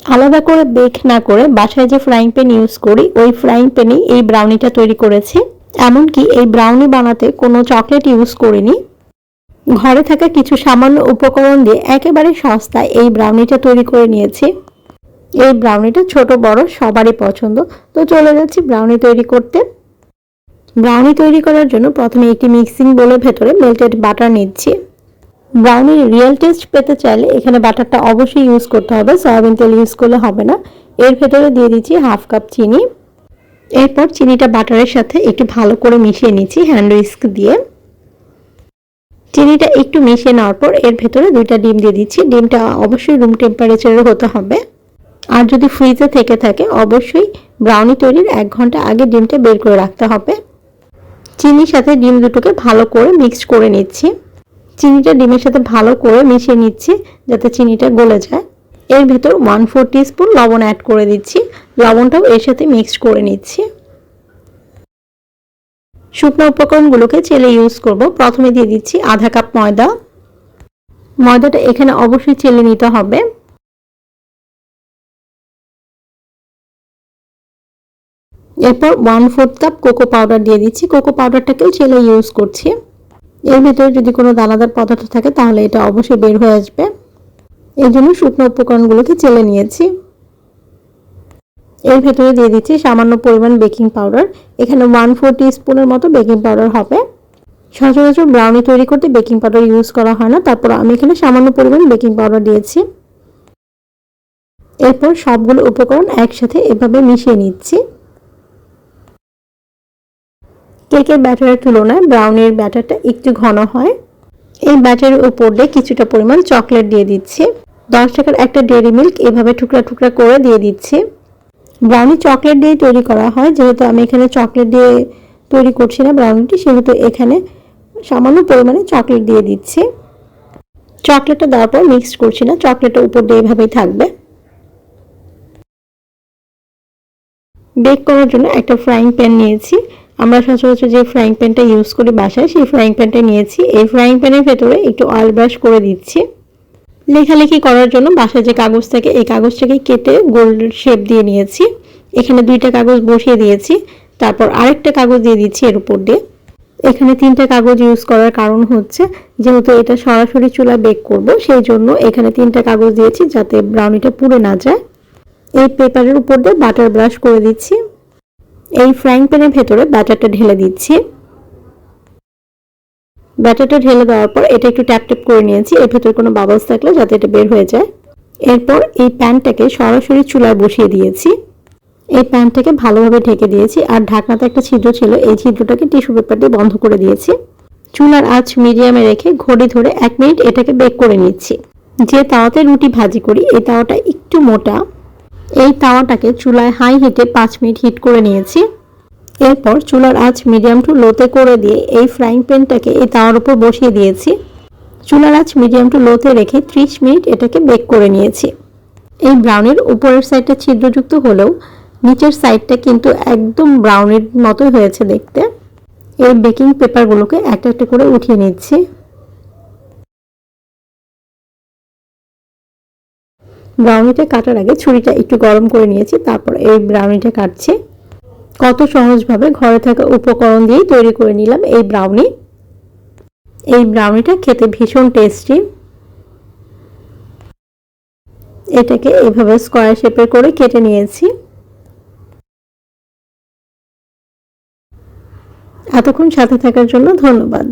আলাদা করে বেক না করে বাসায় যে ফ্রাইং প্যান ইউজ করি ওই ফ্রাইং প্যানেই এই ব্রাউনিটা তৈরি করেছি। এমনকি এই ব্রাউনি বানাতে কোনো চকলেট ইউজ করিনি। ঘরে থাকা কিছু সামান্য উপকরণ দিয়ে একেবারে সস্তায় এই ব্রাউনিটা তৈরি করে নিয়েছি। এই ব্রাউনিটা ছোট বড় সবারই পছন্দ। তো চলে যাচ্ছি ব্রাউনি তৈরি করতে। ব্রাউনি তৈরি করার জন্য প্রথমে একটি মিক্সিং বোলের ভেতরে মেল্টেড বাটার নিচ্ছি। ব্রাউনির রিয়েল টেস্ট পেতে চাইলে এখানে বাটারটা অবশ্যই ইউজ করতে হবে, সয়াবিন তেল ইউজ করলে হবে না। এর ভেতরে দিয়ে দিচ্ছি হাফ কাপ চিনি। এরপর চিনিটা বাটারের সাথে একটু ভালো করে মিশিয়ে নিচ্ছি হ্যান্ড উইস্ক দিয়ে। চিনিটা একটু মিশিয়ে নেওয়ার পর এর ভেতরে 2টা ডিম দিয়ে দিচ্ছি। ডিমটা অবশ্যই রুম টেম্পারেচারে হতে হবে। আর যদি ফ্রিজে থেকে থাকে অবশ্যই ব্রাউনি তৈরির 1 ঘন্টা আগে ডিমটা বের করে রাখতে হবে। চিনির সাথে ডিম দুটোকে ভালো করে মিক্সড করে নিচ্ছি। চিনিটা ডিমের সাথে ভালো করে মিশিয়ে নিচ্ছি যাতে চিনিটা গলে যায়। এর ভেতর 1/4 টিস্পুন লবণ অ্যাড করে দিচ্ছি। লবণটাও এর সাথে মিক্সড করে নিচ্ছি। শুকনো উপকরণগুলোকে চেলে ইউজ করব। প্রথমে দিয়ে দিচ্ছি আধা কাপ ময়দা। ময়দাটা এখানে অবশ্যই চেলে নিতে হবে। এরপর 1/4 কাপ কোকো পাউডার দিয়ে দিচ্ছি। কোকো পাউডারটাকেও চেলে ইউজ করছি। এর ভেতরে যদি কোনো দানাদার পদার্থ থাকে তাহলে এটা অবশ্যই বের হয়ে আসবে। এই জন্য শুকনো উপকরণগুলোকে চেলে নিয়েছি। এর ভেতরে দিয়ে দিচ্ছি সামান্য পরিমাণ বেকিং পাউডার। এখানে 1/4 টিস্পুনের মতো বেকিং পাউডার হবে। সচরাচর ব্রাউনি তৈরি করতে বেকিং পাউডার ইউজ করা হয় না, তারপর আমি এখানে সামান্য পরিমাণ বেকিং পাউডার দিয়েছি। এরপর সবগুলো উপকরণ একসাথে এভাবে মিশিয়ে নিচ্ছি। কেকের ব্যাটারের তুলনায় ব্রাউনির ব্যাটারটা একটু ঘন হয়। এই ব্যাটারের উপর দিয়ে কিছুটা পরিমাণ চকলেট দিয়ে দিচ্ছি। 10 টাকার একটা ডেইরি মিল্ক এভাবে টুকরা টুকরা করে দিয়ে দিচ্ছি। ব্রাউনি চকলেট দিয়ে তৈরি করা হয়, যেহেতু আমি এখানে চকলেট দিয়ে তৈরি করছি না ব্রাউনিটি, সেহেতু এখানে সামান্য পরিমাণে চকলেট দিয়ে দিচ্ছি। চকলেটটা দেওয়ার পর মিক্সড করছি না, চকলেটটা উপর দিয়ে এভাবেই থাকবে। বেক করার জন্য একটা ফ্রাইং প্যান নিয়েছি। আমরা সচরাচর যে ফ্রাইং প্যানটা ইউজ করি বাসায় সেই ফ্রাইং প্যানটা নিয়েছি। এই ফ্রাইং প্যানের ভেতরে একটু অয়েল ব্রাশ করে দিচ্ছি। লেখালেখি করার জন্য বাসায় যে কাগজ থাকে এই কাগজটাকে কেটে গোল শেপ দিয়ে নিয়েছি। এখানে 2টা কাগজ বসিয়ে দিয়েছি, তারপর আরেকটা কাগজ দিয়ে দিচ্ছি এর উপর দিয়ে। এখানে 3টা কাগজ ইউজ করার কারণ হচ্ছে যেহেতু এটা সরাসরি চুলায় বেক করব, সেই জন্য এখানে 3টা কাগজ দিয়েছি যাতে ব্রাউনিটা পুড়ে না যায়। এই পেপারের উপর দিয়ে বাটার ব্রাশ করে দিচ্ছি। এই ফ্রাইং প্যানের ভেতরে ব্যাটারটা ঢেলে দিচ্ছি। ব্যাটারটা ঢেলে দেওয়ার পর এটা একটু ট্যাপ ট্যাপ করে নিয়েছি, এর ভেতরে কোনো বাবলস থাকলে যাতে এটা বের হয়ে যায়। এরপর এই প্যানটাকে সরাসরি চুলায় বসিয়ে দিয়েছি। এই প্যানটাকে ভালোভাবে ঢেকে দিয়েছি, আর ঢাকনাতে একটা ছিদ্র ছিল, এই ছিদ্রটাকে টিস্যু পেপার দিয়ে বন্ধ করে দিয়েছি। চুলার আঁচ মিডিয়ামে রেখে ঘড়ি ধরে 1 মিনিট এটাকে বেক করে নিচ্ছি। যে তাওয়াতে রুটি ভাজি করি এই তাওয়াটা একটু মোটা। এই তাওয়াটাকে চুলায় হাই হিটে 5 মিনিট হিট করে নিয়েছি। এরপর চুলার আঁচ মিডিয়াম টু লোতে করে দিয়ে এই ফ্রাইং প্যানটাকে এই তাওয়ার উপর বসিয়ে দিয়েছি। চুলার আঁচ মিডিয়াম টু লোতে রেখে 30 মিনিট এটাকে বেক করে নিয়েছি। এই ব্রাউনির উপরের সাইডটা ছিদ্রযুক্ত হলেও নিচের সাইডটা কিন্তু একদম ব্রাউনির মতোই হয়েছে দেখতে। এই বেকিং পেপারগুলোকে একটা একটা করে উঠিয়ে নিচ্ছি। ব্রাউনিটা কাটার আগে ছুরিটা একটু গরম করে নিয়েছি, তারপর এই ব্রাউনিটা কাটছি। কত সহজভাবে ঘরে থাকা উপকরণ দিয়েই তৈরি করে নিলাম এই ব্রাউনি। এই ব্রাউনিটা খেতে ভীষণ টেস্টি। এটাকে এভাবে স্কয়ার শেপের করে কেটে নিয়েছি। এতক্ষণ সাথে থাকার জন্য ধন্যবাদ।